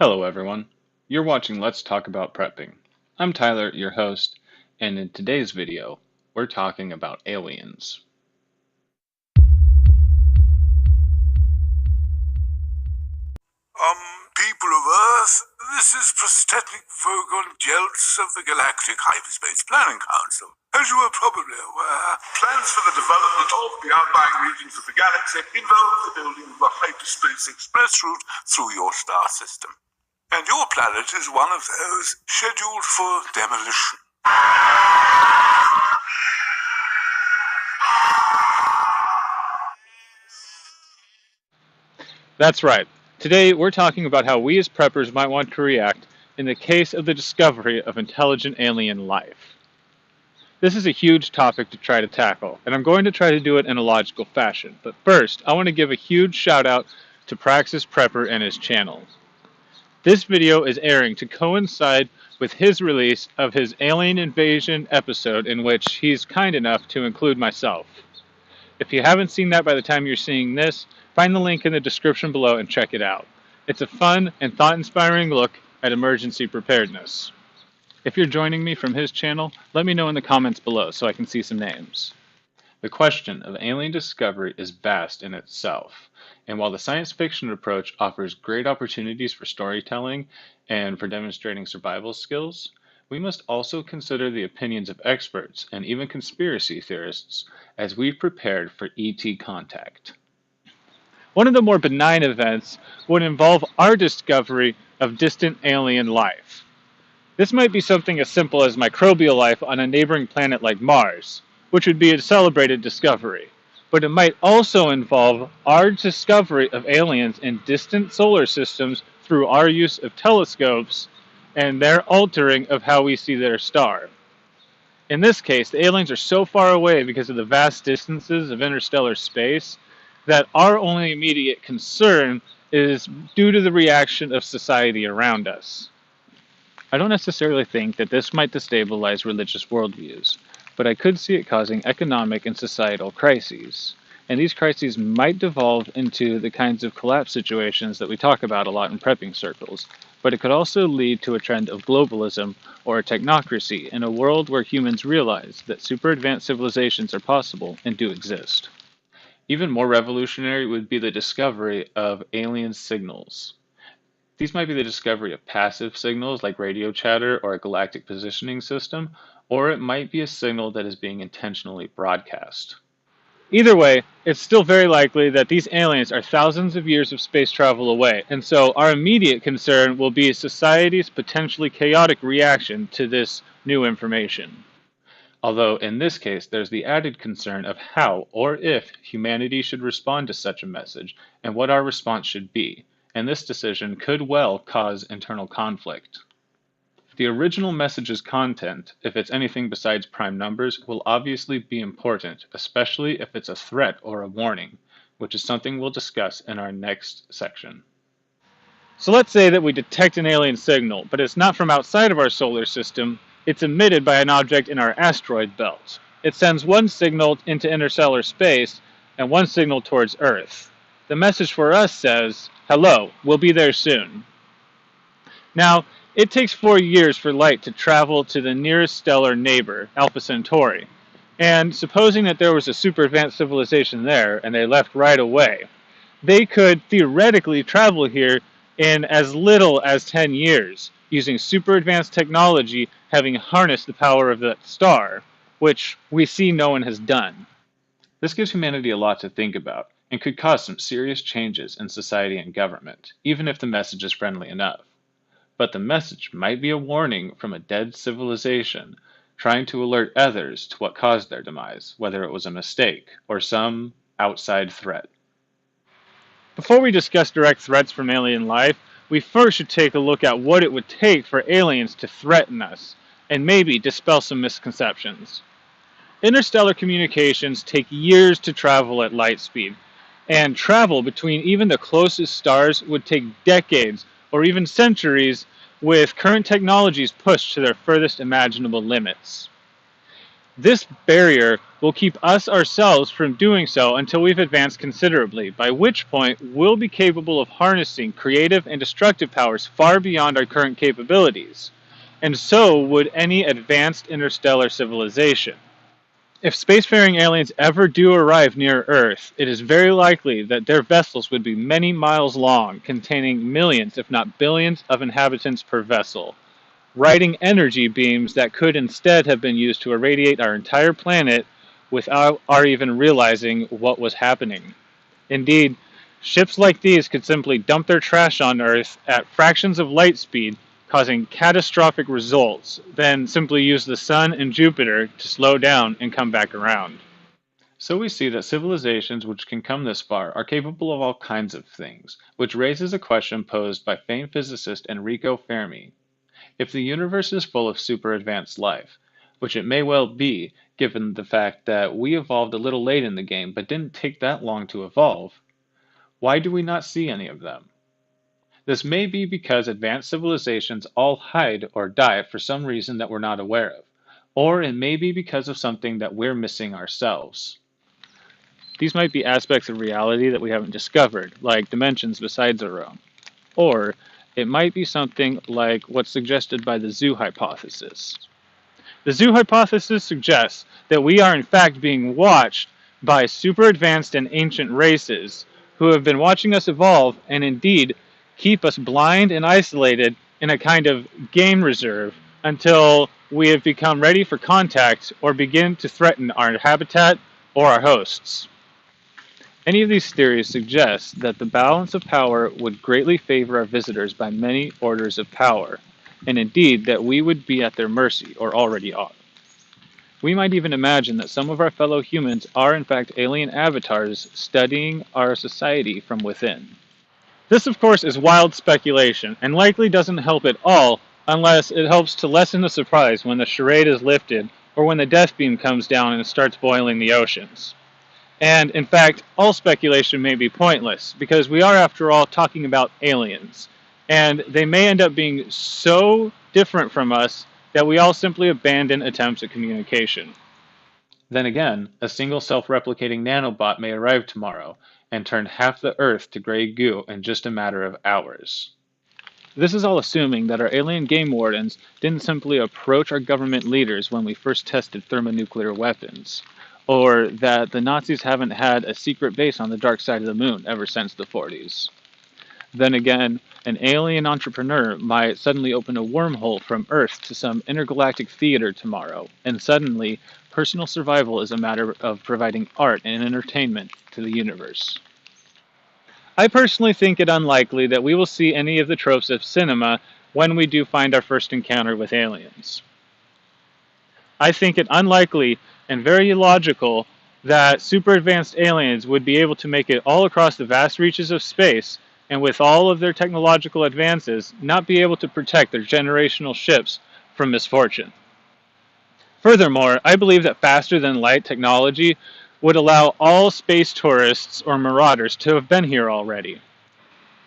Hello everyone. You're watching Let's Talk About Prepping. I'm Tyler, your host, and in today's video, we're talking about aliens. People of Earth, this is prosthetic Vogon Jeltz of the Galactic Hyperspace Planning Council. As you are probably aware, plans for the development of the outlying regions of the galaxy involve the building of a hyperspace express route through your star system. And your planet is one of those scheduled for demolition. That's right. Today, we're talking about how we as preppers might want to react in the case of the discovery of intelligent alien life. This is a huge topic to try to tackle, and I'm going to try to do it in a logical fashion. But first, I want to give a huge shout out to Praxis Prepper and his channel. This video is airing to coincide with his release of his alien invasion episode, in which he's kind enough to include myself. If you haven't seen that by the time you're seeing this, find the link in the description below and check it out. It's a fun and thought-inspiring look at emergency preparedness. If you're joining me from his channel, let me know in the comments below so I can see some names. The question of alien discovery is vast in itself, and while the science fiction approach offers great opportunities for storytelling and for demonstrating survival skills, we must also consider the opinions of experts and even conspiracy theorists as we've prepared for E.T. contact. One of the more benign events would involve our discovery of distant alien life. This might be something as simple as microbial life on a neighboring planet like Mars, which would be a celebrated discovery. But it might also involve our discovery of aliens in distant solar systems through our use of telescopes and their altering of how we see their star. In this case, the aliens are so far away because of the vast distances of interstellar space that our only immediate concern is due to the reaction of society around us. I don't necessarily think that this might destabilize religious worldviews, but I could see it causing economic and societal crises. And these crises might devolve into the kinds of collapse situations that we talk about a lot in prepping circles, but it could also lead to a trend of globalism or a technocracy in a world where humans realize that super advanced civilizations are possible and do exist. Even more revolutionary would be the discovery of alien signals. These might be the discovery of passive signals like radio chatter or a galactic positioning system, or it might be a signal that is being intentionally broadcast. Either way, it's still very likely that these aliens are thousands of years of space travel away, and so our immediate concern will be society's potentially chaotic reaction to this new information. Although in this case, there's the added concern of how or if humanity should respond to such a message and what our response should be, and this decision could well cause internal conflict. The original message's content, if it's anything besides prime numbers, will obviously be important, especially if it's a threat or a warning, which is something we'll discuss in our next section. So let's say that we detect an alien signal, but it's not from outside of our solar system, it's emitted by an object in our asteroid belt. It sends one signal into interstellar space and one signal towards Earth. The message for us says, "Hello, we'll be there soon." Now, it takes 4 years for light to travel to the nearest stellar neighbor, Alpha Centauri. And supposing that there was a super advanced civilization there and they left right away, they could theoretically travel here in as little as 10 years, using super advanced technology having harnessed the power of that star, which we see no one has done. This gives humanity a lot to think about, and could cause some serious changes in society and government, even if the message is friendly enough. But the message might be a warning from a dead civilization, trying to alert others to what caused their demise, whether it was a mistake or some outside threat. Before we discuss direct threats from alien life, we first should take a look at what it would take for aliens to threaten us, and maybe dispel some misconceptions. Interstellar communications take years to travel at light speed, and travel between even the closest stars would take decades or even centuries, with current technologies pushed to their furthest imaginable limits. This barrier will keep us ourselves from doing so until we've advanced considerably, by which point we'll be capable of harnessing creative and destructive powers far beyond our current capabilities. And so would any advanced interstellar civilization. If spacefaring aliens ever do arrive near Earth, it is very likely that their vessels would be many miles long, containing millions, if not billions, of inhabitants per vessel, riding energy beams that could instead have been used to irradiate our entire planet without our even realizing what was happening. Indeed, ships like these could simply dump their trash on Earth at fractions of light speed, causing catastrophic results, then simply use the Sun and Jupiter to slow down and come back around. So we see that civilizations which can come this far are capable of all kinds of things, which raises a question posed by famed physicist Enrico Fermi. If the universe is full of super advanced life, which it may well be, given the fact that we evolved a little late in the game but didn't take that long to evolve, why do we not see any of them? This may be because advanced civilizations all hide or die for some reason that we're not aware of, or it may be because of something that we're missing ourselves. These might be aspects of reality that we haven't discovered, like dimensions besides our own. Or it might be something like what's suggested by the zoo hypothesis. The zoo hypothesis suggests that we are in fact being watched by super advanced and ancient races who have been watching us evolve and indeed keep us blind and isolated in a kind of game reserve until we have become ready for contact or begin to threaten our habitat or our hosts. Any of these theories suggest that the balance of power would greatly favor our visitors by many orders of power, and indeed that we would be at their mercy, or already are. We might even imagine that some of our fellow humans are in fact alien avatars studying our society from within. This, of course, is wild speculation, and likely doesn't help at all unless it helps to lessen the surprise when the charade is lifted, or when the death beam comes down and starts boiling the oceans. And, in fact, all speculation may be pointless, because we are, after all, talking about aliens. And they may end up being so different from us that we all simply abandon attempts at communication. Then again, a single self-replicating nanobot may arrive tomorrow and turn half the Earth to gray goo in just a matter of hours. This is all assuming that our alien game wardens didn't simply approach our government leaders when we first tested thermonuclear weapons, or that the Nazis haven't had a secret base on the dark side of the moon ever since the 40s. Then again, an alien entrepreneur might suddenly open a wormhole from Earth to some intergalactic theater tomorrow, and suddenly, personal survival is a matter of providing art and entertainment to the universe. I personally think it unlikely that we will see any of the tropes of cinema when we do find our first encounter with aliens. I think it unlikely and very illogical that super advanced aliens would be able to make it all across the vast reaches of space, and with all of their technological advances, not be able to protect their generational ships from misfortune. Furthermore, I believe that faster-than-light technology would allow all space tourists or marauders to have been here already.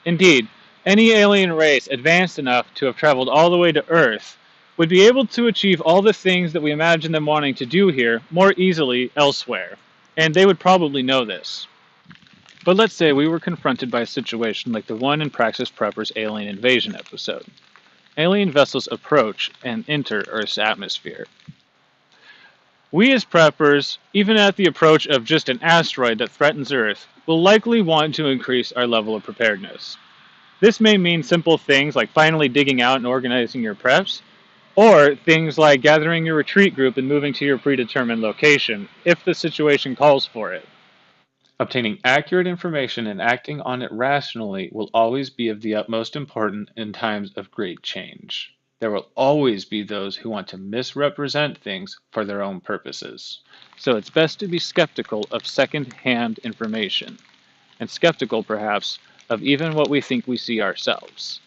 Indeed, any alien race advanced enough to have traveled all the way to Earth would be able to achieve all the things that we imagine them wanting to do here more easily elsewhere, and they would probably know this. But let's say we were confronted by a situation like the one in Praxis Prepper's alien invasion episode. Alien vessels approach and enter Earth's atmosphere. We as preppers, even at the approach of just an asteroid that threatens Earth, will likely want to increase our level of preparedness. This may mean simple things like finally digging out and organizing your preps, or things like gathering your retreat group and moving to your predetermined location, if the situation calls for it. Obtaining accurate information and acting on it rationally will always be of the utmost importance in times of great change. There will always be those who want to misrepresent things for their own purposes. So it's best to be skeptical of second-hand information, and skeptical, perhaps, of even what we think we see ourselves.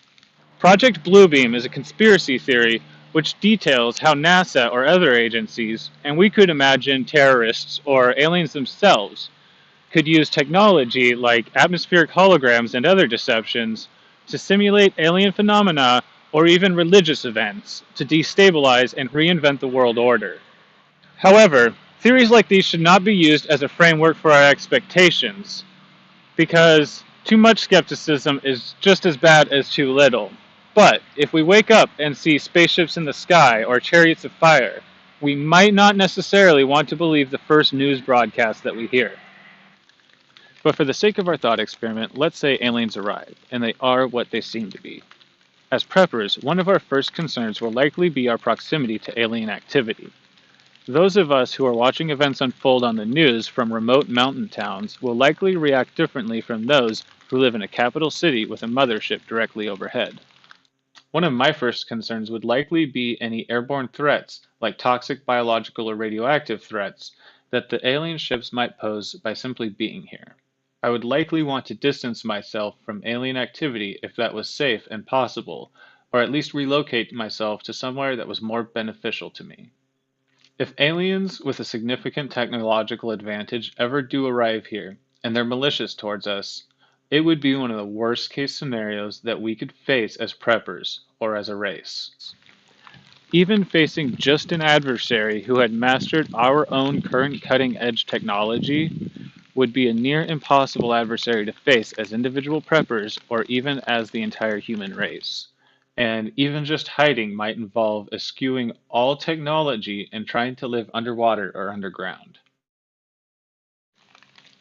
Project Bluebeam is a conspiracy theory which details how NASA or other agencies, and we could imagine terrorists or aliens themselves, could use technology like atmospheric holograms and other deceptions to simulate alien phenomena or even religious events to destabilize and reinvent the world order. However, theories like these should not be used as a framework for our expectations, because too much skepticism is just as bad as too little. But if we wake up and see spaceships in the sky or chariots of fire, we might not necessarily want to believe the first news broadcast that we hear. But for the sake of our thought experiment, let's say aliens arrive, and they are what they seem to be. As preppers, one of our first concerns will likely be our proximity to alien activity. Those of us who are watching events unfold on the news from remote mountain towns will likely react differently from those who live in a capital city with a mothership directly overhead. One of my first concerns would likely be any airborne threats, like toxic, biological, or radioactive threats, that the alien ships might pose by simply being here. I would likely want to distance myself from alien activity if that was safe and possible, or at least relocate myself to somewhere that was more beneficial to me. If aliens with a significant technological advantage ever do arrive here, and they're malicious towards us, it would be one of the worst case scenarios that we could face as preppers, or as a race. Even facing just an adversary who had mastered our own current cutting edge technology would be a near impossible adversary to face as individual preppers or even as the entire human race. And even just hiding might involve eschewing all technology and trying to live underwater or underground.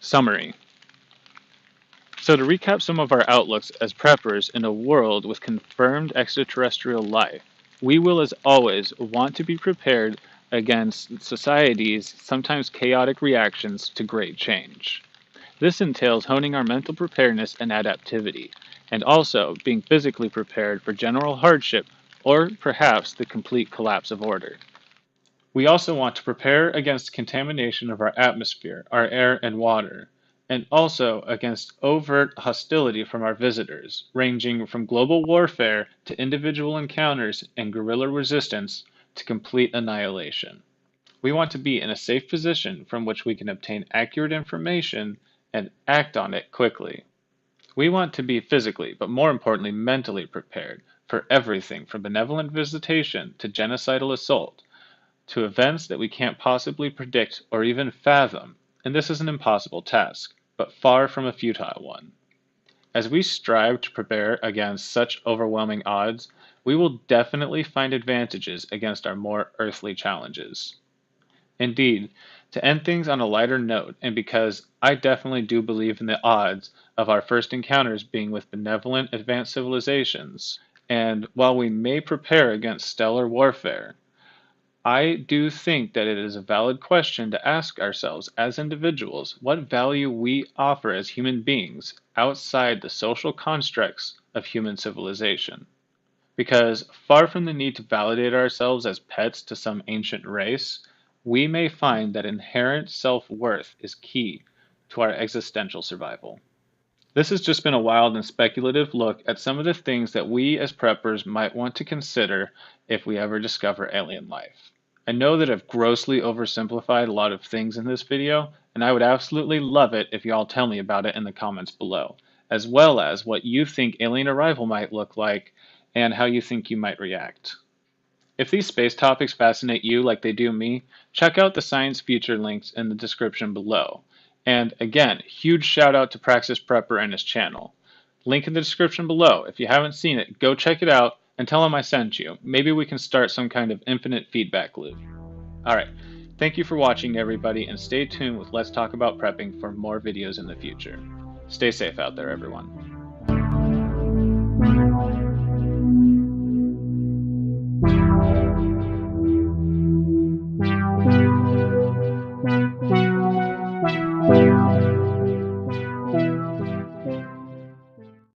Summary. So to recap some of our outlooks as preppers in a world with confirmed extraterrestrial life, we will as always want to be prepared against society's sometimes chaotic reactions to great change. This entails honing our mental preparedness and adaptivity, and also being physically prepared for general hardship or perhaps the complete collapse of order. We also want to prepare against contamination of our atmosphere, our air and water, and also against overt hostility from our visitors, ranging from global warfare to individual encounters and guerrilla resistance to complete annihilation. We want to be in a safe position from which we can obtain accurate information and act on it quickly. We want to be physically, but more importantly mentally prepared for everything from benevolent visitation to genocidal assault, to events that we can't possibly predict or even fathom, and this is an impossible task, but far from a futile one. As we strive to prepare against such overwhelming odds, we will definitely find advantages against our more earthly challenges. Indeed, to end things on a lighter note, and because I definitely do believe in the odds of our first encounters being with benevolent advanced civilizations, and while we may prepare against stellar warfare, I do think that it is a valid question to ask ourselves as individuals what value we offer as human beings outside the social constructs of human civilization. Because far from the need to validate ourselves as pets to some ancient race, we may find that inherent self-worth is key to our existential survival. This has just been a wild and speculative look at some of the things that we as preppers might want to consider if we ever discover alien life. I know that I've grossly oversimplified a lot of things in this video, and I would absolutely love it if you all tell me about it in the comments below, as well as what you think alien arrival might look like and how you think you might react. If these space topics fascinate you like they do me, check out the science feature links in the description below. And again, huge shout out to Praxis Prepper and his channel. Link in the description below. If you haven't seen it, go check it out and tell him I sent you. Maybe we can start some kind of infinite feedback loop. Alright, thank you for watching everybody, and stay tuned with Let's Talk About Prepping for more videos in the future. Stay safe out there, everyone.